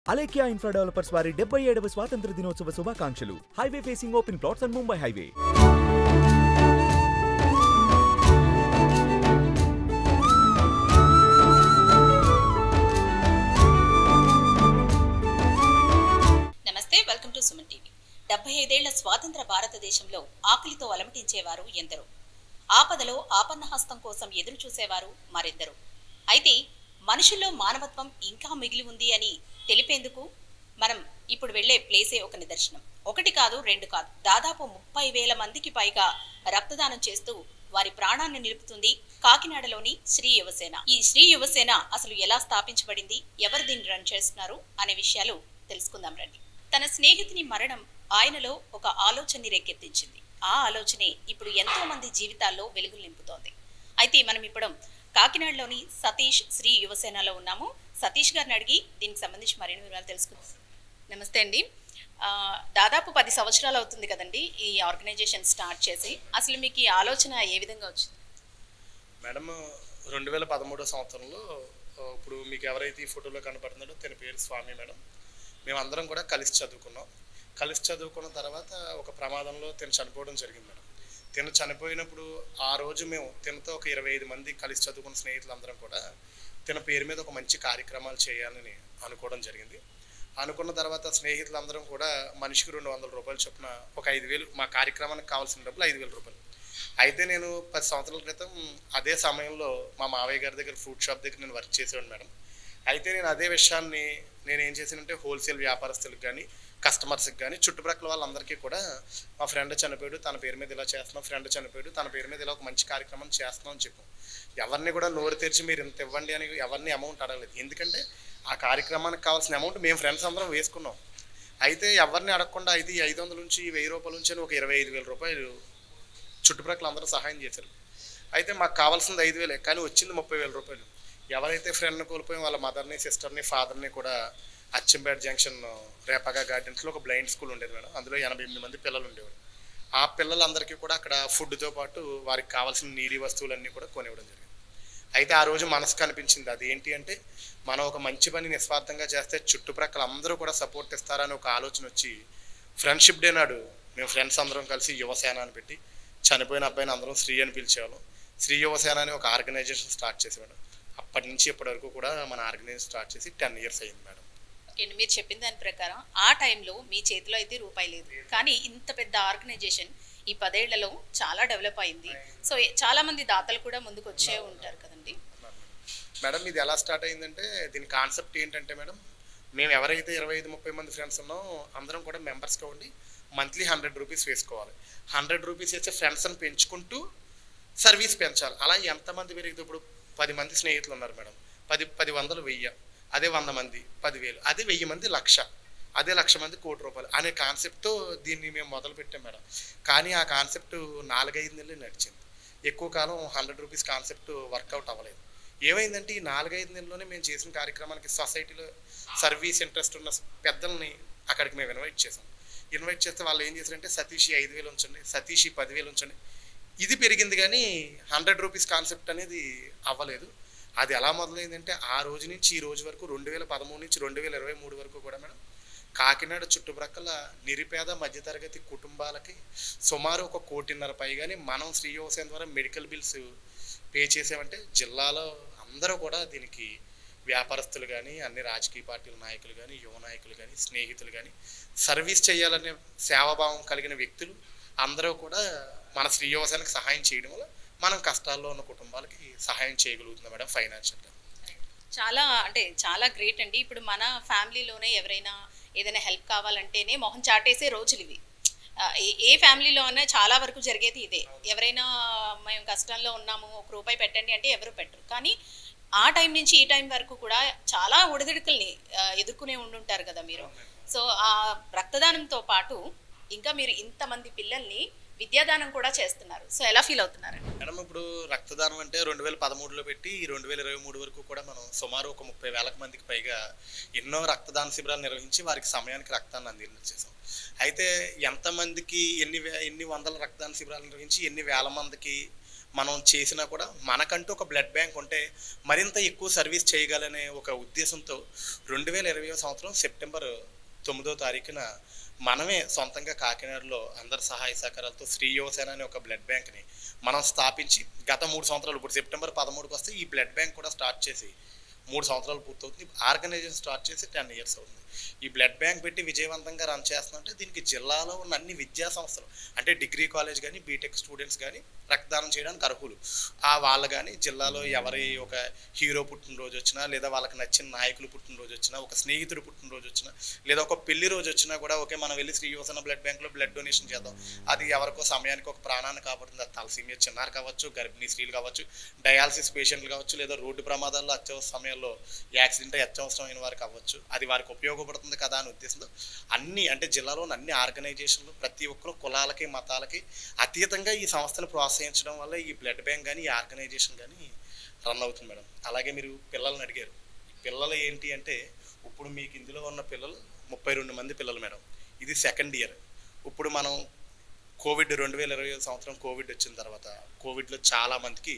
Alekhya infra developers వారి 77వ స్వాతంత్ర దినోత్సవ శుభాకాంక్షలు. Highway facing open plots and Mumbai highway. నమస్తే, వెల్కమ్ టు సుమన్ టీవీ. 75 ఏళ్ల స్వాతంత్ర భారతదేశంలో ఆకలితో అలమటించేవారు ఎందరో, ఆపదలో ఆపన్నహస్తం కోసం ఎదురు చూసేవారు మరెందరో. అయితే మనుషుల్లో మానవత్వం ఇంకా మిగిలి ఉంది అని తెలిపేందుకు మనం ఇప్పుడు వెళ్లే ప్లేసే ఒక నిదర్శనం. ఒకటి కాదు, రెండు కాదు, దాదాపు 30,000 మందికి పైగా రక్తదానం చేస్తూ వారి ప్రాణాన్ని నిలుపుతుంది కాకినాడలోని శ్రీ యువసేన. ఈ శ్రీ యువసేన అసలు ఎలా స్థాపించబడింది, ఎవరు దీన్ని రన్ చేస్తున్నారు అనే విషయాలు తెలుసుకుందాం రండి. తన స్నేహితుని మరణం ఆయనలో ఒక ఆలోచనని రేకెత్తించింది. ఆ ఆలోచనే ఇప్పుడు ఎంతో మంది జీవితాల్లో వెలుగులు నింపుతోంది. అయితే మనం ఇప్పుడు కాకినాడలోని సతీష్ శ్రీ యువసేనలో ఉన్నాము. సతీష్ గారిని అడిగి దీనికి సంబంధించి మరిన్ని వివరాలు తెలుసుకుందాం. నమస్తే అండి. దాదాపు 10 సంవత్సరాలు అవుతుంది కదండి ఈ ఆర్గనైజేషన్ స్టార్ట్ చేసి. అసలు మీకు ఈ ఆలోచన ఏ విధంగా వచ్చింది? మేడం, 2013 సంవత్సరంలో ఇప్పుడు మీకు ఎవరైతే ఈ ఫోటోలో కనపడుతున్నాడో తన పేరు స్వామి మేడం. మేమందరం కూడా కలిసి చదువుకున్నాం. కలిసి చదువుకున్న తర్వాత ఒక ప్రమాదంలో తను చనిపోవడం జరిగింది మేడం. తను చనిపోయినప్పుడు ఆ రోజు మేము తనతో ఒక 25 మంది కలిసి చదువుకున్న స్నేహితులందరం కూడా తన పేరు మీద ఒక మంచి కార్యక్రమాలు చేయాలని అనుకోవడం జరిగింది. అనుకున్న తర్వాత స్నేహితులందరం కూడా మనిషికి 200 రూపాయలు చొప్పున ఒక 5,000 మా కార్యక్రమానికి కావాల్సిన డబ్బులు 5,000 రూపాయలు. అయితే నేను 10 సంవత్సరాల క్రితం అదే సమయంలో మా మావయ్య గారి దగ్గర ఫ్రూట్ షాప్ దగ్గర నేను వర్క్ చేసేవాడు మేడం. అయితే నేను అదే విషయాన్ని నేను ఏం చేశానంటే హోల్సేల్ వ్యాపారస్తులకు కానీ కస్టమర్స్కి కానీ చుట్టుప్రక్కల వాళ్ళందరికీ కూడా మా ఫ్రెండ్ చనిపోయాడు, తన పేరు మీద ఇలా చేస్తున్నాం, ఫ్రెండ్ చనిపోయాడు, తన పేరు మీద ఇలా ఒక మంచి కార్యక్రమం చేస్తున్నాం అని చెప్పాం. ఎవరిని కూడా నోరు తెరిచి మీరు ఇంత ఇవ్వండి అని ఎవరిని అమౌంట్ అడగలేదు. ఎందుకంటే ఆ కార్యక్రమానికి కావాల్సిన అమౌంట్ మేము ఫ్రెండ్స్ అందరం వేసుకున్నాం. అయితే ఎవరిని అడగకుండా అయితే 500 నుంచి 1000 రూపాయల నుంచి ఒక 25,000 రూపాయలు చుట్టుప్రక్కల అందరూ సహాయం చేశారు. అయితే మాకు కావాల్సింది 5,000, కానీ వచ్చింది 30,000 రూపాయలు. ఎవరైతే ఫ్రెండ్ని కోల్పోయి వాళ్ళ మదర్ని, సిస్టర్ని, ఫాదర్ని కూడా అచ్చంపేట జంక్షన్ రేపగా గార్డెన్స్లో ఒక బ్లైండ్ స్కూల్ ఉండేది మేడం. అందులో 88 మంది పిల్లలు ఉండేవారు. ఆ పిల్లలందరికీ కూడా అక్కడ ఫుడ్తో పాటు వారికి కావాల్సిన నీడి వస్తువులన్నీ కూడా కొనివ్వడం జరిగింది. అయితే ఆ రోజు మనసుకు అనిపించింది, అది ఏంటి అంటే మనం ఒక మంచి పని నిస్వార్థంగా చేస్తే చుట్టుప్రక్కల అందరూ కూడా సపోర్ట్ ఇస్తారని ఒక ఆలోచన వచ్చి ఫ్రెండ్షిప్ డే నాడు మేము ఫ్రెండ్స్ అందరం కలిసి యువసేన అని పెట్టి చనిపోయిన అబ్బాయిని అందరం శ్రీ అని పిలిచేవాళ్ళం. శ్రీ యువసేన అని ఒక ఆర్గనైజేషన్ స్టార్ట్ చేసి మేడం. అప్పటి నుంచి ఇప్పటి వరకు కూడా మన ఆర్గనైజేషన్ స్టార్ట్ చేసి 10 ఇయర్స్ అయింది మేడం. మీరు చెప్పిన దాని ప్రకారం ఆ టైంలో మీ చేతిలో అయితే రూపాయి లేదు, కానీ ఇంత పెద్ద ఆర్గనైజేషన్ ఈ 10 ఏళ్లలో చాలా డెవలప్ అయింది. సో చాలా మంది దాతలు కూడా ముందుకు వచ్చే ఉంటారు కదండి మేడం. ఇది ఎలా స్టార్ట్ అయిందంటే దీని కాన్సెప్ట్ ఏంటంటే మేడం, మేము ఎవరైతే 25-30 మంది ఫ్రెండ్స్ ఉన్నామో అందరం కూడా మెంబర్స్గా ఉండి మంత్లీ 100 రూపీస్ వేసుకోవాలి. 100 రూపీస్ వేస్తే ఫ్రెండ్స్ని పెంచుకుంటూ సర్వీస్ పెంచాలి. అలా ఎంతమంది పెరిగితే ఇప్పుడు 10 మంది స్నేహితులు ఉన్నారు మేడం. 10 వందలు 1000, అదే 100 మంది 10,000, అదే 1000 మంది 1,00,000, అదే 1,00,000 మంది 1,00,00,000 రూపాయలు అనే కాన్సెప్ట్తో దీన్ని మేము మొదలు పెట్టాం మేడం. కానీ ఆ కాన్సెప్ట్ 4-5 నెలలు నడిచింది. ఎక్కువ కాలం 100 రూపీస్ కాన్సెప్ట్ వర్కౌట్ అవ్వలేదు. ఏమైందంటే ఈ 4-5 నెలల్లోనే మేము చేసిన కార్యక్రమానికి సొసైటీలో సర్వీస్ ఇంట్రెస్ట్ ఉన్న పెద్దల్ని అక్కడికి మేము ఇన్వైట్ చేసాం. ఇన్వైట్ చేస్తే వాళ్ళు ఏం చేశారంటే సతీష్ 5,000 ఉంచండి, సతీష్ 10,000 ఉంచండి. ఇది పెరిగింది కానీ 100 రూపీస్ కాన్సెప్ట్ అనేది అవ్వలేదు. అది ఎలా మొదలైందంటే ఆ రోజు నుంచి ఈ రోజు వరకు 2013 నుంచి 2023 వరకు కూడా మేడం కాకినాడ చుట్టుప్రక్కల నిరుపేద మధ్యతరగతి కుటుంబాలకి సుమారు 1.5 కోటి పైగానే మనం శ్రీ యువసేన ద్వారా మెడికల్ బిల్స్ పే చేసామంటే జిల్లాలో అందరూ కూడా దీనికి వ్యాపారస్తులు కానీ అన్ని రాజకీయ పార్టీల నాయకులు కానీ యువ నాయకులు కానీ స్నేహితులు కానీ సర్వీస్ చేయాలనే సేవాభావం కలిగిన వ్యక్తులు అందరూ కూడా మన శ్రీ యువసేనకి సహాయం చేయడం వల్ల మనం కష్టాల్లో ఉన్న కుటుంబాలకి సహాయం చేయగలుగుతున్నాం మేడం ఫైనాన్షియల్గా. చాలా గ్రేట్ అండి. ఇప్పుడు మన ఫ్యామిలీలోనే ఎవరైనా ఏదైనా హెల్ప్ కావాలంటేనే మొహం చాటేసే రోజులు ఇవి. ఏ ఫ్యామిలీలో అయినా చాలా వరకు జరిగేది ఇదే. ఎవరైనా మేము కష్టంలో ఉన్నాము, 1 రూపాయి పెట్టండి అంటే ఎవరు పెట్టరు. కానీ ఆ టైం నుంచి ఈ టైం వరకు కూడా చాలా ఒడిదుడుకుల్ని ఎదుర్కొనే ఉండుంటారు కదా మీరు. సో ఆ రక్తదానంతో పాటు ఇంకా మీరు ఇంతమంది పిల్లల్ని విద్యాదానం కూడా చేస్తున్నారు. సో ఎలా ఫీల్ అవుతున్నారు మేడం? ఇప్పుడు రక్తదానం అంటే 2013లో పెట్టి 2023 వరకు కూడా మనం సుమారు ఒక 30,000 మందికి పైగా ఎన్నో రక్తదాన శిబిరాలు నిర్వహించి వారికి సమయానికి రక్తాన్ని అందించేసాం. అయితే ఎంతమందికి ఎన్ని వందల రక్తదాన శిబిరాలు నిర్వహించి ఎన్ని వేల మందికి మనం చేసినా కూడా మనకంటూ ఒక బ్లడ్ బ్యాంక్ ఉంటే మరింత ఎక్కువ సర్వీస్ చేయగలనే ఒక ఉద్దేశంతో 2020 సంవత్సరం సెప్టెంబర్ 9వ తారీఖున మనమే సొంతంగా కాకినాడలో అందరి సహాయ సహకారాలతో శ్రీ యువసేన అనే ఒక బ్లడ్ బ్యాంక్ని మనం స్థాపించి గత 3 సంవత్సరాలు, ఇప్పుడు సెప్టెంబర్ 13కి వస్తే ఈ బ్లడ్ బ్యాంక్ కూడా స్టార్ట్ చేసి 3 సంవత్సరాలు పూర్తవుతుంది. ఆర్గనైజేషన్ స్టార్ట్ చేసి 10 ఇయర్స్ అవుతుంది. ఈ బ్లడ్ బ్యాంక్ పెట్టి విజయవంతంగా రన్ చేస్తుందంటే దీనికి జిల్లాలో ఉన్న అన్ని విద్యా సంస్థలు, అంటే డిగ్రీ కాలేజ్ కానీ బీటెక్ స్టూడెంట్స్ కానీ రక్తదానం చేయడానికి అర్హులు. వాళ్ళు కానీ జిల్లాలో ఎవరి ఒక హీరో పుట్టినరోజు వచ్చినా, లేదా వాళ్ళకి నచ్చిన నాయకులు పుట్టినరోజు వచ్చినా, ఒక స్నేహితుడు పుట్టినరోజు వచ్చినా, లేదా ఒక పెళ్లి రోజు వచ్చినా కూడా ఓకే మనం వెళ్ళి శ్రీ యువసేన బ్లడ్ బ్యాంక్లో బ్లడ్ డొనేషన్ చేద్దాం. అది ఎవరికో సమయానికి ఒక ప్రాణాన్ని కాపాడుతుంది. అది తలసీమియా చిన్నారు కావచ్చు, గర్భిణీ స్త్రీలు కావచ్చు, డయాలసిస్ పేషెంట్లు కావచ్చు, లేదా రోడ్డు ప్రమాదాల్లో అత్యవసర సమయంలో యాక్సిడెంట్ అత్యవసరమైన వారికి అవ్వచ్చు. అది వారికి ఉపయోగపడుతుంది కదా అని ఉద్దేశంతో అన్ని, అంటే జిల్లాలోని అన్ని ఆర్గనైజేషన్లు ప్రతి ఒక్కరు కులాలకి మతాలకి అతీతంగా ఈ సంస్థను ప్రోత్సహించడం వల్ల ఈ బ్లడ్ బ్యాంక్ కానీ ఈ ఆర్గనైజేషన్ కానీ రన్ అవుతుంది మేడం. అలాగే మీరు పిల్లల్ని అడిగారు. పిల్లలు ఏంటి అంటే ఇప్పుడు మీకు ఇందులో ఉన్న పిల్లలు 32 మంది పిల్లలు మేడం. ఇది సెకండ్ ఇయర్. ఇప్పుడు మనం కోవిడ్ 2020 సంవత్సరం కోవిడ్ వచ్చిన తర్వాత కోవిడ్లో చాలామందికి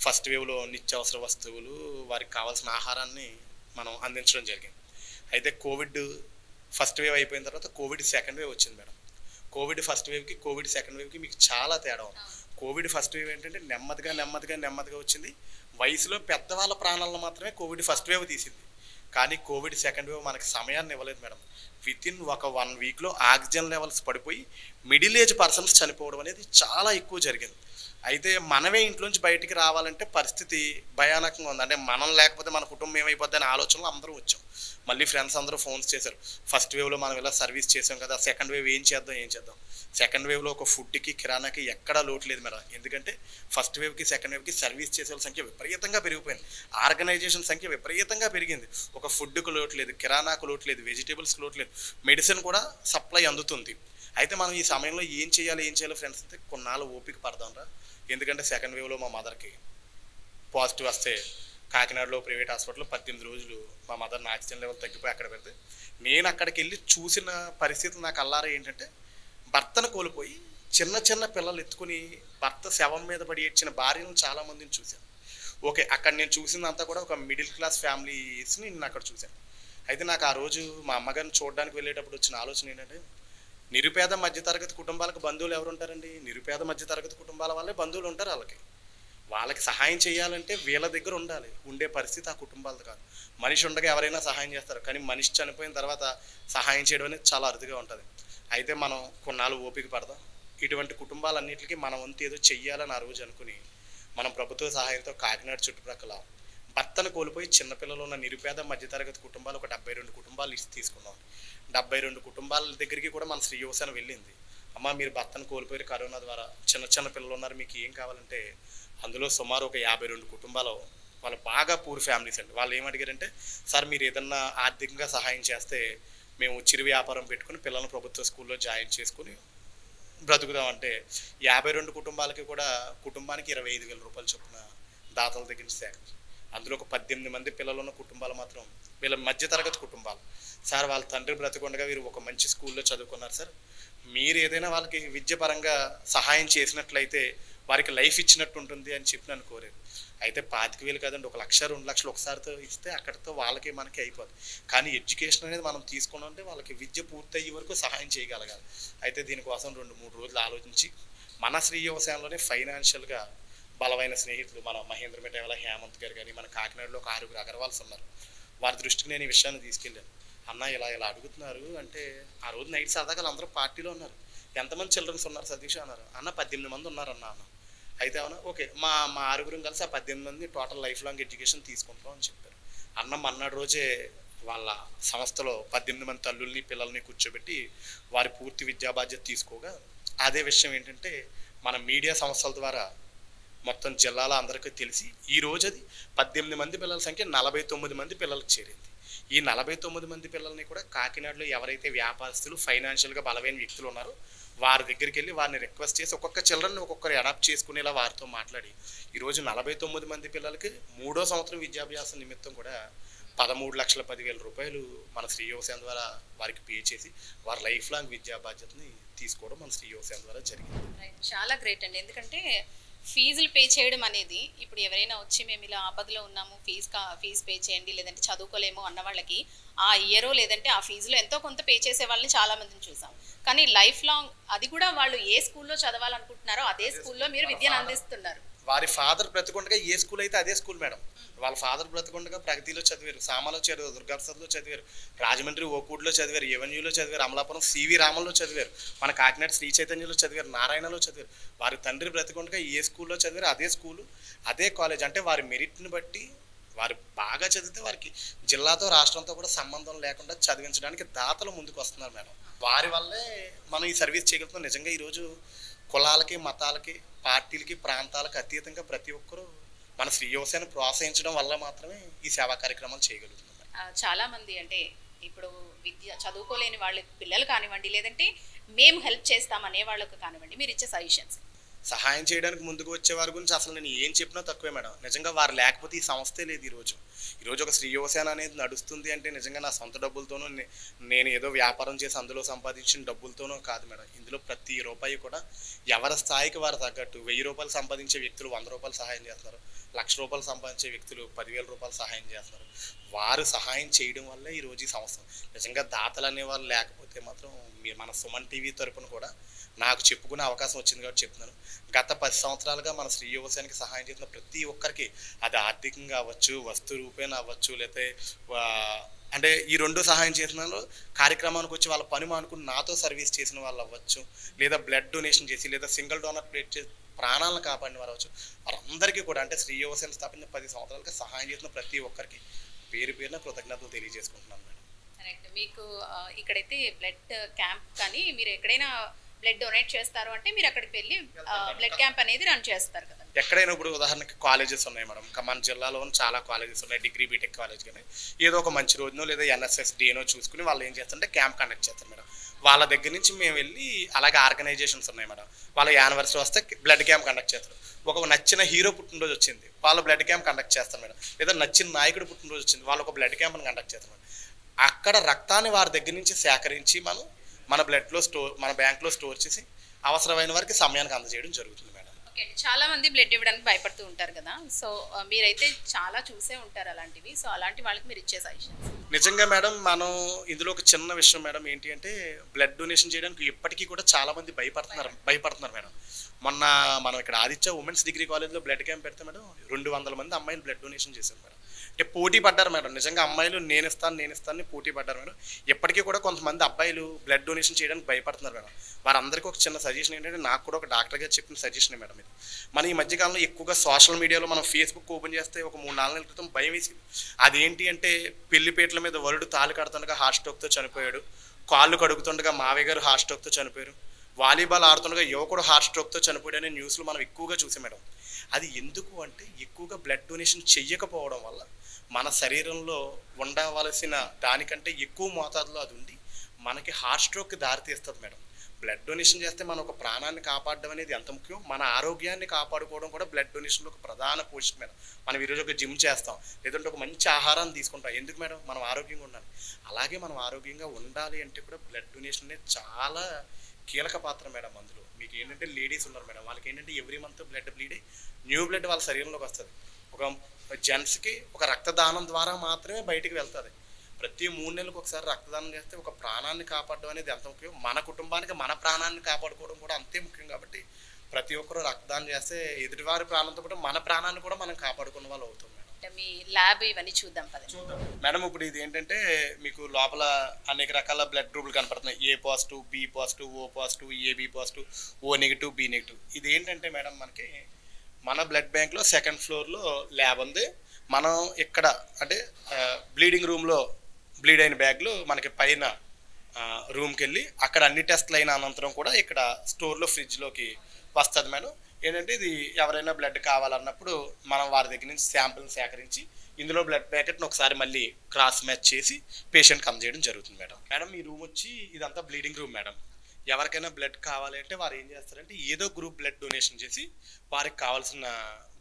ఫస్ట్ వేవ్లో నిత్యావసర వస్తువులు, వారికి కావాల్సిన ఆహారాన్ని మనం అందించడం జరిగింది. అయితే కోవిడ్ ఫస్ట్ వేవ్ అయిపోయిన తర్వాత కోవిడ్ సెకండ్ వేవ్ వచ్చింది మేడం. కోవిడ్ ఫస్ట్ వేవ్కి కోవిడ్ సెకండ్ వేవ్కి మీకు చాలా తేడా ఉంది. కోవిడ్ ఫస్ట్ వేవ్ ఏంటంటే నెమ్మదిగా వచ్చింది. వయసులో పెద్దవాళ్ళ ప్రాణాలను మాత్రమే కోవిడ్ ఫస్ట్ వేవ్ తీసింది. కానీ కోవిడ్ సెకండ్ వేవ్ మనకి సమయాన్ని ఇవ్వలేదు మేడం. వితిన్ ఒక 1 వీక్లో ఆక్సిజన్ లెవెల్స్ పడిపోయి మిడిల్ ఏజ్ పర్సన్స్ చనిపోవడం అనేది చాలా ఎక్కువ జరిగింది. అయితే మనమే ఇంట్లోంచి బయటికి రావాలంటే పరిస్థితి భయానకంగా ఉంది. అంటే మనం లేకపోతే మన కుటుంబం ఏమైపోద్ది అనే ఆలోచనలో అందరూ వచ్చాం. మళ్ళీ ఫ్రెండ్స్ అందరూ ఫోన్స్ చేశారు. ఫస్ట్ వేవ్లో మనం ఇలా సర్వీస్ చేసాం కదా, సెకండ్ వేవ్ ఏం చేద్దాం. సెకండ్ వేవ్లో ఒక ఫుడ్కి కిరాణాకి ఎక్కడా లోటు లేదు మేడం. ఎందుకంటే ఫస్ట్ వేవ్కి సెకండ్ వేవ్కి సర్వీస్ చేసే వాళ్ళ సంఖ్య విపరీతంగా పెరిగిపోయింది. ఆర్గనైజేషన్ సంఖ్య విపరీతంగా పెరిగింది. ఒక ఫుడ్కు లోటు లేదు, కిరాణాకు లోటు లేదు, వెజిటేబుల్స్కి లోటు లేదు, మెడిసిన్ కూడా సప్లై అందుతుంది. అయితే మనం ఈ సమయంలో ఏం చేయాలో ఫ్రెండ్స్ అయితే కొన్నాళ్ళు ఓపిక పడదాం రా. ఎందుకంటే సెకండ్ వేవ్లో మా మదర్కి పాజిటివ్ వస్తే కాకినాడలో ప్రైవేట్ హాస్పిటల్లో 18 రోజులు మా మదర్ని ఆక్సిజన్ లెవెల్ తగ్గిపోయి అక్కడ పెడితే నేను అక్కడికి వెళ్ళి చూసిన పరిస్థితి నాకు అల్లారా ఏంటంటే భర్తను కోల్పోయి చిన్న పిల్లలు ఎత్తుకుని భర్త శవం మీద పడి ఏడ్చిన భార్యను చాలామందిని చూశాను. ఓకే, అక్కడ నేను చూసిందంతా కూడా ఒక మిడిల్ క్లాస్ ఫ్యామిలీస్ని నేను అక్కడ చూశాను. అయితే నాకు ఆ రోజు మా అమ్మగారిని చూడడానికి వెళ్ళేటప్పుడు వచ్చిన ఆలోచన ఏంటంటే నిరుపేద మధ్యతరగతి కుటుంబాలకు బంధువులు ఎవరు ఉంటారండి? నిరుపేద మధ్యతరగతి కుటుంబాల వల్లే బంధువులు ఉంటారు. వాళ్ళకి సహాయం చేయాలంటే వీళ్ళ దగ్గర ఉండే పరిస్థితి ఆ కుటుంబాలది కాదు. మనిషి ఉండగా ఎవరైనా సహాయం చేస్తారు, కానీ మనిషి చనిపోయిన తర్వాత సహాయం చేయడం అనేది చాలా అరుదుగా ఉంటుంది. అయితే మనం కొన్నాళ్ళు ఓపిక పడదాం. ఇటువంటి కుటుంబాలన్నింటికి మన వంతు ఏదో చెయ్యాలని ఆ రోజు అనుకుని మనం ప్రభుత్వ సహాయంతో కాకినాడ చుట్టుప్రక్కల భర్తను కోల్పోయి చిన్నపిల్లలు ఉన్న నిరుపేద మధ్యతరగతి కుటుంబాలు ఒక 72 కుటుంబాలు తీసుకున్నాం. 72 కుటుంబాల దగ్గరికి కూడా మన శ్రీ యువసేన వెళ్ళింది. అమ్మ మీరు భర్తను కోల్పోయారు కరోనా ద్వారా, చిన్న పిల్లలు ఉన్నారు, మీకు ఏం కావాలంటే అందులో సుమారు ఒక 52 కుటుంబాలు వాళ్ళు బాగా పూర్ ఫ్యామిలీస్ అండి. వాళ్ళు ఏమడిగారంటే సార్ మీరు ఏదన్నా ఆర్థికంగా సహాయం చేస్తే మేము చిరు వ్యాపారం పెట్టుకుని పిల్లలను ప్రభుత్వ స్కూల్లో జాయిన్ చేసుకుని బ్రతుకుదామంటే 52 కుటుంబాలకి కూడా కుటుంబానికి 25,000 రూపాయలు చొప్పున దాతల దగ్గర సేకరించి అందులో ఒక 18 మంది పిల్లలు ఉన్న కుటుంబాలు మాత్రం వీళ్ళ మధ్యతరగతి కుటుంబాలు. సార్ వాళ్ళ తండ్రి బ్రతికుండగా వీరు ఒక మంచి స్కూల్లో చదువుకున్నారు సార్, మీరు ఏదైనా వాళ్ళకి విద్యపరంగా సహాయం చేసినట్లయితే వారికి లైఫ్ ఇచ్చినట్టు ఉంటుంది అని చెప్పి నన్ను కోరారు. అయితే 25,000 కాదండి, 1 లక్ష 2 లక్షలు ఒకసారితో ఇస్తే అక్కడితో వాళ్ళకి మనకి అయిపోద్ది. కానీ ఎడ్యుకేషన్ అనేది మనం తీసుకున్నామంటే వాళ్ళకి విద్య పూర్తయ్యే వరకు సహాయం చేయగలగాలి. అయితే దీనికోసం 2-3 రోజులు ఆలోచించి మన శ్రీ యువసేనలోనే ఫైనాన్షియల్గా బలమైన స్నేహితులు మన మహేంద్ర మెటేవాల హేమంత్ గారు కానీ మన కాకినాడలో ఒక 6 అగర్వాల్స్ ఉన్నారు. వారి దృష్టికి నేను ఈ విషయాన్ని తీసుకెళ్ళాను. అన్న ఇలా అడుగుతున్నారు అంటే ఆ రోజు నైట్ సరదాగా అందరూ పార్టీలో ఉన్నారు. ఎంతమంది చిల్డ్రన్స్ ఉన్నారు సతీష్ అన్నారు. అన్న 18 మంది ఉన్నారు అన్న. అయితే అవునా, ఓకే మా 6గురం కలిసి ఆ 18 మంది టోటల్ లైఫ్ లాంగ్ ఎడ్యుకేషన్ తీసుకుంటాం అని చెప్పారు. అన్న మన్నాడు రోజే వాళ్ళ సంస్థలో 18 మంది తల్లుల్ని పిల్లల్ని కూర్చోబెట్టి వారి పూర్తి విద్యా బాధ్యత తీసుకోగా అదే విషయం ఏంటంటే మన మీడియా సంస్థల ద్వారా మొత్తం జిల్లాలో అందరికీ తెలిసి ఈ రోజు అది 18 మంది పిల్లల సంఖ్య 49 మంది పిల్లలకు చేరింది. ఈ 49 మంది పిల్లల్ని కూడా కాకినాడలో ఎవరైతే వ్యాపారస్తులు ఫైనాన్షియల్గా బలమైన వ్యక్తులు ఉన్నారో వారి దగ్గరికి వెళ్ళి వారిని రిక్వెస్ట్ చేసి ఒక్కొక్క చిల్డ్రన్ ఒక్కొక్కరు అడాప్ట్ చేసుకునేలా వారితో మాట్లాడి ఈరోజు 49 మంది పిల్లలకి 3వ సంవత్సరం విద్యాభ్యాసం నిమిత్తం కూడా 13,10,000 రూపాయలు మన శ్రీ యువసేన ద్వారా వారికి పే చేసి వారి లైఫ్ లాంగ్ విద్యా బాధ్యతని తీసుకోవడం మన శ్రీ యువసేన ద్వారా జరిగింది. చాలా గ్రేట్ అండి. ఎందుకంటే ఫీజులు పే చేయడం అనేది ఇప్పుడు ఎవరైనా వచ్చి మేము ఇలా ఆపదలో ఉన్నాము ఫీజు పే చేయండి లేదంటే చదువుకోలేము అన్న వాళ్ళకి ఆ ఇయరో లేదంటే ఆ ఫీజులో ఎంతో కొంత పే చేసే వాళ్ళని చాలా మందిని చూసాం. కానీ లైఫ్ లాంగ్ అది కూడా వాళ్ళు ఏ స్కూల్లో చదవాలనుకుంటున్నారో అదే స్కూల్లో మీరు విద్యను అందిస్తున్నారు. వారి ఫాదర్ బ్రతికుండగా ఏ స్కూల్ అయితే అదే స్కూల్ మేడం. వాళ్ళ ఫాదర్ బ్రతికుండగా ప్రగతిలో చదివారు, సామాలో చదివారు, దుర్గాప్రసాద్లో చదివారు, రాజమండ్రి ఓకూడ్లో చదివారు, ఎవెన్యూలో చదివారు, అమలాపురం సివి రామన్లో చదివారు, మన కాకినాడ శ్రీ చైతన్యలో చదివారు, నారాయణలో చదివారు. వారి తండ్రి బ్రతికుండగా ఏ స్కూల్లో చదివారు అదే స్కూలు అదే కాలేజ్. అంటే వారి మెరిట్ని బట్టి వారు బాగా చదివితే వారికి జిల్లాతో రాష్ట్రంతో కూడా సంబంధం లేకుండా చదివించడానికి దాతలు ముందుకు వస్తున్నారు మేడం. వారి వల్లే మనం ఈ సర్వీస్ చేయగలుగుతాం. నిజంగా ఈరోజు కులాలకి, మతాలకి, పార్టీలకి, ప్రాంతాలకు అతీతంగా ప్రతి ఒక్కరూ మన శ్రీ యువసేన ప్రోత్సహించడం వల్ల మాత్రమే ఈ సేవా కార్యక్రమాలు చేయగలుగుతున్నాం. చాలా మంది అంటే ఇప్పుడు విద్య చదువుకోలేని వాళ్ళ పిల్లలు కానివ్వండి లేదంటే మేము హెల్ప్ చేస్తాం అనే వాళ్ళకు కానివ్వండి మీరు ఇచ్చే సజెషన్స్. సహాయం చేయడానికి ముందుకు వచ్చే వారి గురించి అసలు నేను ఏం చెప్పినా తక్కువే మేడం. నిజంగా వారు లేకపోతే ఈ సంస్థే లేదు. ఈరోజు ఒక శ్రీ యువసేన అనేది నడుస్తుంది అంటే నిజంగా నా సొంత డబ్బులతోనూ నేను ఏదో వ్యాపారం చేసి అందులో సంపాదించిన డబ్బులతోనూ కాదు మేడం. ఇందులో ప్రతి రూపాయి కూడా ఎవరి స్థాయికి వారు తగ్గట్టు 1000 రూపాయలు సంపాదించే వ్యక్తులు 100 రూపాయలు సహాయం చేస్తున్నారు, 1,00,000 రూపాయలు సంపాదించే వ్యక్తులు 10,000 రూపాయలు సహాయం చేస్తున్నారు. వారు సహాయం చేయడం వల్లే ఈరోజు ఈ సంస్థ. నిజంగా దాతలు అనేవాళ్ళు లేకపోతే మాత్రం మీరు మన సుమన్ టీవీ తరపున కూడా నాకు చెప్పుకునే అవకాశం వచ్చింది కాబట్టి చెప్తున్నాను. గత 10 సంవత్సరాలుగా మన శ్రీ యువసేనకి సహాయం చేసిన ప్రతి ఒక్కరికి అది ఆర్థికంగా అవ్వచ్చు, వస్తు రూపేణ అవ్వచ్చు, లేకపోతే అంటే ఈ 2 సహాయం చేసిన కార్యక్రమానికి వచ్చి వాళ్ళ పని మానుకుని నాతో సర్వీస్ చేసిన వాళ్ళు అవ్వచ్చు, లేదా బ్లడ్ డొనేషన్ చేసి లేదా సింగిల్ డోనర్ ప్లేట్ చేసి ప్రాణాలను కాపాడిన వారు అవ్వచ్చు. వారందరికీ కూడా అంటే శ్రీ యువసేన స్థాపించిన 10 సంవత్సరాలుగా సహాయం చేసిన ప్రతి ఒక్కరికి పేరు పేరున కృతజ్ఞతలు తెలియజేసుకుంటున్నాను మేడం. కరెక్ట్. మీకు ఇక్కడైతే బ్లడ్ క్యాంప్ కానీ మీరు ఎక్కడైనా బ్లడ్ డొనేట్ చేస్తారు అంటే మీరు అక్కడికి వెళ్ళి బ్లడ్ క్యాంప్ అనేది రన్ చేస్తారు కదా. ఎక్కడైనా ఇప్పుడు ఉదాహరణకి కాలేజెస్ ఉన్నాయి మేడం. మన జిల్లాలో చాలా కాలేజెస్ ఉన్నాయి, డిగ్రీ బీటెక్ కాలేజ్ కానీ ఏదో ఒక మంచి రోజునో లేదా NSS డేనో చూసుకుని వాళ్ళు ఏం చేస్తారంటే క్యాంప్ కండక్ట్ చేస్తారు మేడం. వాళ్ళ దగ్గర నుంచి మేము వెళ్ళి అలాగే ఆర్గనైజేషన్స్ ఉన్నాయి మేడం. వాళ్ళ యానివర్సరీ వస్తే బ్లడ్ క్యాంప్ కండక్ట్ చేస్తారు. ఒక నచ్చిన హీరో పుట్టినరోజు వచ్చింది వాళ్ళు బ్లడ్ క్యాంప్ కండక్ట్ చేస్తారు మేడం. లేదా నచ్చిన నాయకుడు పుట్టినరోజు వచ్చింది వాళ్ళు ఒక బ్లడ్ క్యాంప్ని కండక్ట్ చేస్తారు మేడం. అక్కడ రక్తాన్ని వారి దగ్గర నుంచి సేకరించి మన మన బ్యాంక్లో స్టోర్ చేసి అవసరమైన వారికి సమయానికి అందజేయడం జరుగుతుంది మేడం. ఓకే, చాలా మంది బ్లడ్ ఇవ్వడానికి భయపడుతూ ఉంటారు కదా. సో మీరైతే చాలా చూసే ఉంటారు అలాంటివి. సో అలాంటి వాళ్ళకి మీరు ఇచ్చే సజెషన్స్. నిజంగా మేడం మనం ఇందులో ఒక చిన్న విషయం మేడం ఏంటి అంటే బ్లడ్ డొనేషన్ చేయడానికి ఇప్పటికీ కూడా చాలా మంది భయపడుతున్నారు మేడం. మొన్న మనం ఇక్కడ ఆదిత్య ఉమెన్స్ డిగ్రీ కాలేజ్లో బ్లడ్ క్యాంప్ పెడితే మేడం 200 మంది అమ్మాయిలు బ్లడ్ డొనేషన్ చేశారు మేడం. అంటే పోటీ పడ్డారు మేడం. నిజంగా అమ్మాయిలు నేను ఇస్తాను పోటీ పడ్డారు మేడం. ఎప్పటికీ కూడా కొంతమంది అబ్బాయిలు బ్లడ్ డొనేషన్ చేయడానికి భయపడుతున్నారు మేడం. వారందరికీ ఒక చిన్న సజెషన్ ఏంటంటే నాకు కూడా ఒక డాక్టర్ గారు చెప్పిన సజెషన్ మేడం ఇది. మన ఈ మధ్యకాలంలో ఎక్కువగా సోషల్ మీడియాలో మనం ఫేస్బుక్ ఓపెన్ చేస్తే ఒక 3-4 నెలల క్రితం భయం వేసింది. అదేంటి అంటే పెళ్లిపేటల మీద వరుడు తాళి కడుతుండగా హార్ట్ స్ట్రోక్తో చనిపోయాడు, కాళ్ళు కడుగుతుండగా మావయ్య గారు హార్ట్ స్ట్రోక్తో చనిపోయారు, వాలీబాల్ ఆడుతుండగా యువకుడు హార్ట్ స్ట్రోక్తో చనిపోయాడు అనే న్యూస్లు మనం ఎక్కువగా చూసాం మేడం. అది ఎందుకు అంటే ఎక్కువగా బ్లడ్ డొనేషన్ చెయ్యకపోవడం వల్ల మన శరీరంలో ఉండవలసిన దానికంటే ఎక్కువ మోతాదులో అది ఉండి మనకి హార్ట్ స్ట్రోక్కి దారితీస్తుంది మేడం. బ్లడ్ డొనేషన్ చేస్తే మన ఒక ప్రాణాన్ని కాపాడడం అనేది ఎంత ముఖ్యం, మన ఆరోగ్యాన్ని కాపాడుకోవడం కూడా బ్లడ్ డొనేషన్లో ఒక ప్రధాన పోషక మేడం. మనం ఈరోజు ఒక జిమ్ చేస్తాం, లేదంటే ఒక మంచి ఆహారాన్ని తీసుకుంటాం. ఎందుకు మేడం? మనం ఆరోగ్యంగా ఉండాలి. అలాగే మనం ఆరోగ్యంగా ఉండాలి అంటే కూడా బ్లడ్ డొనేషన్ అనేది చాలా కీలక పాత్ర మేడం. అందులో మీకు ఏంటంటే లేడీస్ ఉన్నారు మేడం, వాళ్ళకి ఏంటంటే every month blood bleed new blood వాళ్ళ శరీరంలోకి వస్తుంది. ఒక జెంట్స్కి ఒక రక్తదానం ద్వారా మాత్రమే బయటికి వెళ్తుంది. ప్రతి 3 నెలలకు ఒకసారి రక్తదానం చేస్తే ఒక ప్రాణాన్ని కాపాడడం అనేది ఎంత ముఖ్యం, మన కుటుంబానికి మన ప్రాణాన్ని కాపాడుకోవడం కూడా అంతే ముఖ్యం. కాబట్టి ప్రతి ఒక్కరూ రక్తదానం చేస్తే ఎదుటివారి ప్రాణంతో పాటు మన ప్రాణాన్ని కూడా మనం కాపాడుకున్న వాళ్ళు అవుతాం మేడం. మీ ల్యాబ్ ఇవన్నీ చూద్దాం మేడం. ఇప్పుడు ఇది ఏంటంటే మీకు లోపల అనేక రకాల బ్లడ్ గ్రూపులు కనపడుతున్నాయి. A positive, B positive, O positive, AB positive, O negative, B negative. ఇది ఏంటంటే మేడం మనకి మన బ్లడ్ బ్యాంక్లో 2nd ఫ్లోర్లో ల్యాబ్ ఉంది. మనం ఇక్కడ అంటే బ్లీడింగ్ రూమ్లో బ్లీడ్ అయిన బ్యాగ్లు మనకి పైన రూమ్కి వెళ్ళి అక్కడ అన్ని టెస్ట్లు అయిన అనంతరం కూడా ఇక్కడ స్టోర్లో ఫ్రిడ్జ్లోకి వస్తుంది మేడం. ఏంటంటే ఇది ఎవరైనా బ్లడ్ కావాలన్నప్పుడు మనం వారి దగ్గర నుంచి శాంపిల్ని సేకరించి ఇందులో బ్లడ్ ప్యాకెట్ని ఒకసారి మళ్ళీ క్రాస్ మ్యాచ్ చేసి పేషెంట్కి అందజేయడం జరుగుతుంది మేడం. ఈ రూమ్ వచ్చి ఇదంతా బ్లీడింగ్ రూమ్ మేడం. ఎవరికైనా బ్లడ్ కావాలి అంటే వారు ఏం చేస్తారంటే ఏదో గ్రూప్ బ్లడ్ డొనేషన్ చేసి వారికి కావాల్సిన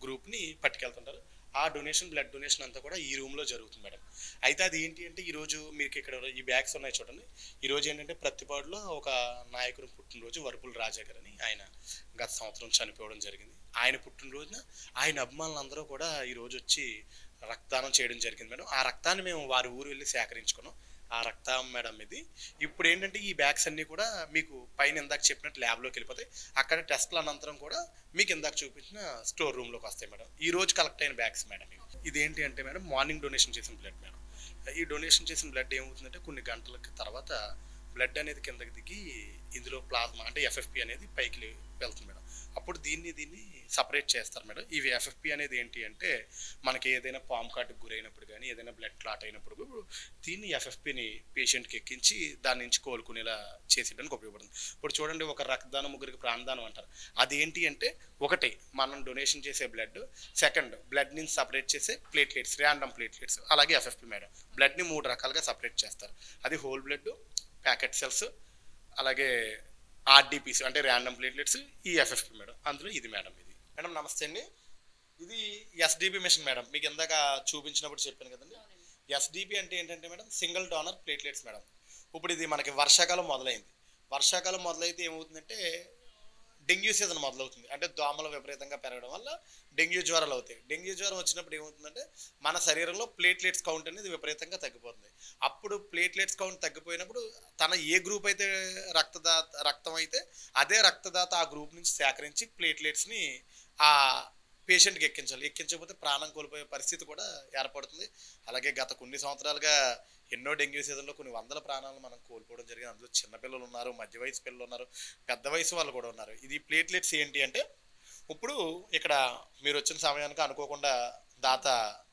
గ్రూప్ని పట్టుకెళ్తుంటారు. ఆ బ్లడ్ డొనేషన్ అంతా కూడా ఈ రూమ్లో జరుగుతుంది మేడం. అయితే అది ఏంటి అంటే ఈరోజు మీకు ఇక్కడ ఈ బ్యాగ్స్ ఉన్నాయి చూడండి. ఈరోజు ఏంటంటే ప్రతిపాడులో ఒక నాయకుడు పుట్టినరోజు వరపుల రాజా గారు అని ఆయన గత సంవత్సరం చనిపోవడం జరిగింది. ఆయన పుట్టినరోజున ఆయన అభిమానులందరూ కూడా ఈరోజు వచ్చి రక్తదానం చేయడం జరిగింది మేడం. ఆ రక్తాన్ని మేము వారి ఊరు వెళ్ళి సేకరించుకున్నాం. ఆ రక్తం మేడం ఇది. ఇప్పుడు ఏంటంటే ఈ బ్యాగ్స్ అన్నీ కూడా మీకు పైన ఇందాక చెప్పినట్టు ల్యాబ్లోకి వెళ్ళిపోతాయి. అక్కడ టెస్ట్ల అనంతరం కూడా మీకు ఇందాక చూపించిన స్టోర్ రూమ్లోకి వస్తాయి మేడం. ఈ రోజు కలెక్ట్ అయిన బ్యాగ్స్ మేడం ఇవి. ఇదేంటి అంటే మేడం మార్నింగ్ డొనేషన్ చేసిన బ్లడ్ మేడం. ఈ డొనేషన్ చేసిన బ్లడ్ ఏమవుతుందంటే కొన్ని గంటలకి తర్వాత బ్లడ్ అనేది కిందకి దిగి ఇందులో ప్లాస్మా అంటే ఎఫ్ఎఫ్పి అనేది పైకి వెళ్తుంది మేడం. అప్పుడు దీన్ని సపరేట్ చేస్తారు మేడం. ఇవి ఎఫ్ఎఫ్పి అనేది ఏంటి అంటే మనకి ఏదైనా పామ్ కాటుకు గురైనప్పుడు కానీ ఏదైనా బ్లడ్ క్లాట్ అయినప్పుడు దీన్ని ఎఫ్ఎఫ్పిని పేషెంట్కి ఎక్కించి దాని నుంచి కోలుకునేలా చేసేయడానికి ఉపయోగపడుతుంది. ఇప్పుడు చూడండి, ఒక రక్తదానం ముగ్గురికి ప్రాణదానం అంటారు. అది ఏంటి అంటే ఒకటి మనం డొనేషన్ చేసే బ్లడ్, సెకండ్ బ్లడ్ నుంచి సపరేట్ చేసే ప్లేట్లెట్స్, ర్యాండమ్ ప్లేట్లెట్స్, అలాగే ఎఫ్ఎఫ్పి మేడం. బ్లడ్ని 3 రకాలుగా సపరేట్ చేస్తారు. అది హోల్ బ్లడ్, ప్యాకెట్ సెల్స్, అలాగే ఆర్డిపిస్ అంటే ర్యాండమ్ ప్లేట్లెట్స్, ఈ ఎఫ్ఎఫ్పి మేడం. అందులో ఇది మేడం. ఇది మేడం నమస్తే అండి. ఇది ఎస్డిపి మిషన్ మేడం. మీకు ఇందాక చూపించినప్పుడు చెప్పాను కదండి. ఎస్డిపి అంటే ఏంటంటే madam single donor platelets madam. ఇప్పుడు ఇది మనకి వర్షాకాలం మొదలైంది. వర్షాకాలం మొదలైతే ఏమవుతుందంటే డెంగ్యూ సీజన్ మొదలవుతుంది. అంటే దోమలు విపరీతంగా పెరగడం వల్ల డెంగ్యూ జ్వరాలు అవుతాయి. డెంగ్యూ జ్వరం వచ్చినప్పుడు ఏమవుతుందంటే మన శరీరంలో ప్లేట్లెట్స్ కౌంట్ అనేది విపరీతంగా తగ్గిపోతుంది. అప్పుడు ప్లేట్లెట్స్ కౌంట్ తగ్గిపోయినప్పుడు తన ఏ గ్రూప్ అయితే రక్తం అయితే అదే రక్తదాత ఆ గ్రూప్ నుంచి సేకరించి ప్లేట్లెట్స్ని ఆ పేషెంట్కి ఎక్కించకపోతే ప్రాణం కోల్పోయే పరిస్థితి కూడా ఏర్పడుతుంది. అలాగే గత కొన్ని సంవత్సరాలుగా ఎన్నో డెంగ్యూ సీజన్లో కొన్ని వందల ప్రాణాలను మనం కోల్పోవడం జరిగింది. అందులో చిన్నపిల్లలు ఉన్నారు, మధ్య వయసు పిల్లలు ఉన్నారు, పెద్ద వయసు వాళ్ళు కూడా ఉన్నారు. ఇది ప్లేట్లెట్స్ ఏంటి అంటే ఇప్పుడు ఇక్కడ మీరు వచ్చిన సమయానికి అనుకోకుండా దాత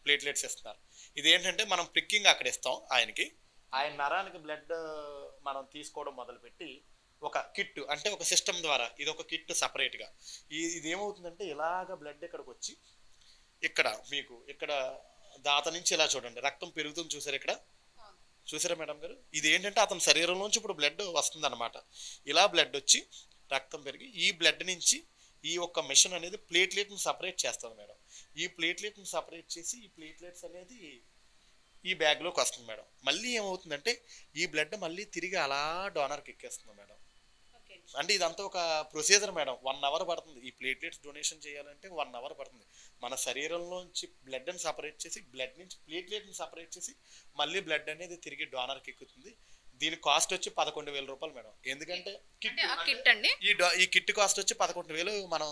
ప్లేట్లెట్స్ ఇస్తున్నారు. ఇది ఏంటంటే మనం ప్రిక్కింగ్ అక్కడ ఇస్తాం ఆయనకి. ఆయన నరానికి బ్లడ్ మనం తీసుకోవడం మొదలుపెట్టి ఒక కిట్ అంటే ఒక సిస్టమ్ ద్వారా ఇది ఒక కిట్ సపరేట్గా ఇది ఏమవుతుందంటే ఇలాగ బ్లడ్ ఇక్కడికి వచ్చి ఇక్కడ మీకు ఇక్కడ దాత నుంచి ఇలా చూడండి రక్తం పెరుగుతుంది. చూసారా మేడం గారు? ఇది ఏంటంటే అతని శరీరంలోంచి ఇప్పుడు బ్లడ్ వస్తుంది అనమాట. ఇలా బ్లడ్ వచ్చి రక్తం పెరిగి ఈ బ్లడ్ నుంచి ఈ ఒక్క మిషన్ అనేది ప్లేట్లెట్ని సపరేట్ చేస్తుంది మేడం. ఈ ప్లేట్లెట్ని సపరేట్ చేసి ఈ ప్లేట్లెట్స్ అనేది ఈ బ్యాగ్లోకి వస్తుంది మేడం. మళ్ళీ ఏమవుతుందంటే ఈ బ్లడ్ మళ్ళీ తిరిగి అలా డోనర్కి ఎక్కేస్తుంది మేడం. అంటే ఇదంతా ఒక ప్రొసీజర్ మేడం. 1 అవర్ పడుతుంది. ఈ ప్లేట్లెట్స్ డొనేషన్ చేయాలంటే 1 అవర్ పడుతుంది. మన శరీరంలోంచి బ్లడ్ని సపరేట్ చేసి బ్లడ్ నుంచి ప్లేట్లెట్ని సపరేట్ చేసి మళ్ళీ బ్లడ్ అనేది తిరిగి డోనర్కి ఎక్కుతుంది. దీని కాస్ట్ వచ్చి 11,000 రూపాయలు మేడం. ఎందుకంటే ఈ కిట్ కాస్ట్ వచ్చి 11,000 మనం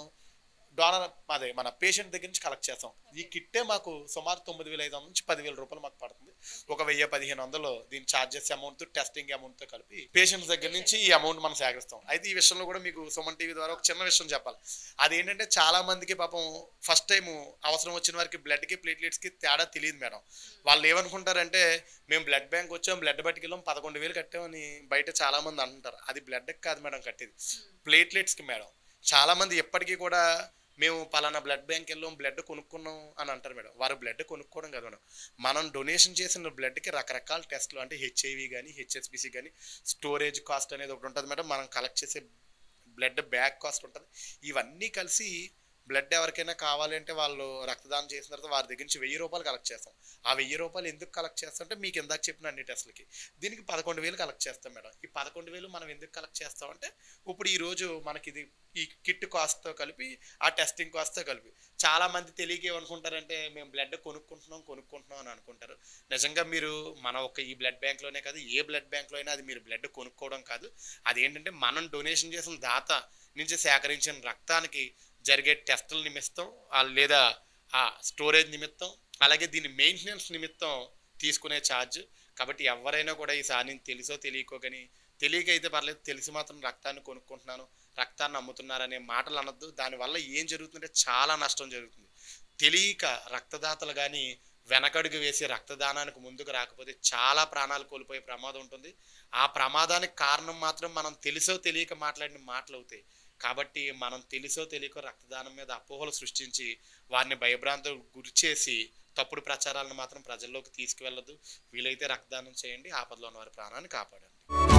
డోనర్ అదే మన పేషెంట్ దగ్గర నుంచి కలెక్ట్ చేస్తాం. ఈ కిట్టే మాకు సుమారు 9,500 నుంచి 10,000 రూపాయలు మాకు పడుతుంది. ఒక 1,000-1,500 దీని ఛార్జెస్ అమౌంట్ టెస్టింగ్ అమౌంట్తో కలిపి పేషెంట్స్ దగ్గర నుంచి ఈ అమౌంట్ మనం సేకరిస్తాం. అయితే ఈ విషయంలో కూడా మీకు సుమన్ టీవీ ద్వారా ఒక చిన్న విషయం చెప్పాలి. అదేంటంటే చాలా మందికి పాపం ఫస్ట్ టైం అవసరం వచ్చిన వారికి బ్లడ్కి ప్లేట్లెట్స్కి తేడా తెలియదు మేడం. వాళ్ళు ఏమనుకుంటారంటే మేము బ్లడ్ బ్యాంక్ వచ్చాం, బ్లడ్ పట్టుకెళ్ళాం, 11,000 కట్టామని బయట చాలా మంది అంటుంటారు. అది బ్లడ్కి కాదు మేడం కట్టేది, ప్లేట్లెట్స్కి మేడం. చాలా మంది ఎప్పటికీ కూడా మేము పలానా బ్లడ్ బ్యాంక్ వెళ్ళాం, బ్లడ్ కొనుక్కున్నాం అని అంటారు మేడం. వారు బ్లడ్ కొనుక్కోవడం కాదు మేడం. మనం డొనేషన్ చేసిన బ్లడ్కి రకరకాల టెస్టులు అంటే హెచ్ఐవి కానీ హెచ్ఎస్బిసి కానీ స్టోరేజ్ కాస్ట్ అనేది ఒకటి ఉంటుంది మేడం. మనం కలెక్ట్ చేసే బ్లడ్ బ్యాగ్ కాస్ట్ ఉంటుంది. ఇవన్నీ కలిసి బ్లడ్ ఎవరికైనా కావాలి అంటే వాళ్ళు రక్తదానం చేసిన తర్వాత వారి దగ్గర నుంచి 1,000 రూపాయలు కలెక్ట్ చేస్తాం. ఆ 1,000 రూపాయలు ఎందుకు కలెక్ట్ చేస్తాం అంటే మీకు ఇందాక చెప్పిన అన్ని టెస్టులకి దీనికి 11,000 కలెక్ట్ చేస్తాం మేడం. ఈ 11,000 మనం ఎందుకు కలెక్ట్ చేస్తామంటే ఇప్పుడు ఈరోజు మనకి ఇది ఈ కిట్ కాస్ట్తో కలిపి ఆ టెస్టింగ్ కాస్ట్తో కలిపి చాలా మంది తెలియక ఏమనుకుంటారంటే మేము బ్లడ్ కొనుక్కుంటున్నాం అని అనుకుంటారు. నిజంగా మీరు మన ఈ బ్లడ్ బ్యాంక్లోనే కాదు ఏ బ్లడ్ బ్యాంక్లో అయినా అది మీరు బ్లడ్ కొనుక్కోవడం కాదు. అదేంటంటే మనం డొనేషన్ చేసిన దాత నుంచి సేకరించిన రక్తానికి జరిగే టెస్టుల నిమిత్తం లేదా ఆ స్టోరేజ్ నిమిత్తం అలాగే దీని మెయింటెనెన్స్ నిమిత్తం తీసుకునే ఛార్జ్. కాబట్టి ఎవరైనా కూడా ఈసారి నేను తెలుసో తెలియకో కానీ తెలియక అయితే పర్లేదు, తెలిసి మాత్రం రక్తాన్ని కొనుక్కుంటున్నాను, రక్తాన్ని అమ్ముతున్నారనే మాటలు అనొద్దు. దానివల్ల ఏం జరుగుతుందంటే చాలా నష్టం జరుగుతుంది. తెలియక రక్తదాతలు కానీ వెనకడుగు వేసి రక్తదానానికి ముందుకు రాకపోతే చాలా ప్రాణాలు కోల్పోయే ప్రమాదం ఉంటుంది. ఆ ప్రమాదానికి కారణం మాత్రం మనం తెలుసో తెలియక మాట్లాడిన మాటలు అవుతాయి. కాబట్టి మనం తెలుసో తెలియకో రక్తదానం మీద అపోహలు సృష్టించి వారిని భయభ్రాంతులు గురిచేసి తప్పుడు ప్రచారాలను మాత్రం ప్రజల్లోకి తీసుకువెళ్ళదు. వీలైతే రక్తదానం చేయండి, ఆపదలో ఉన్న వారి ప్రాణాన్ని కాపాడండి.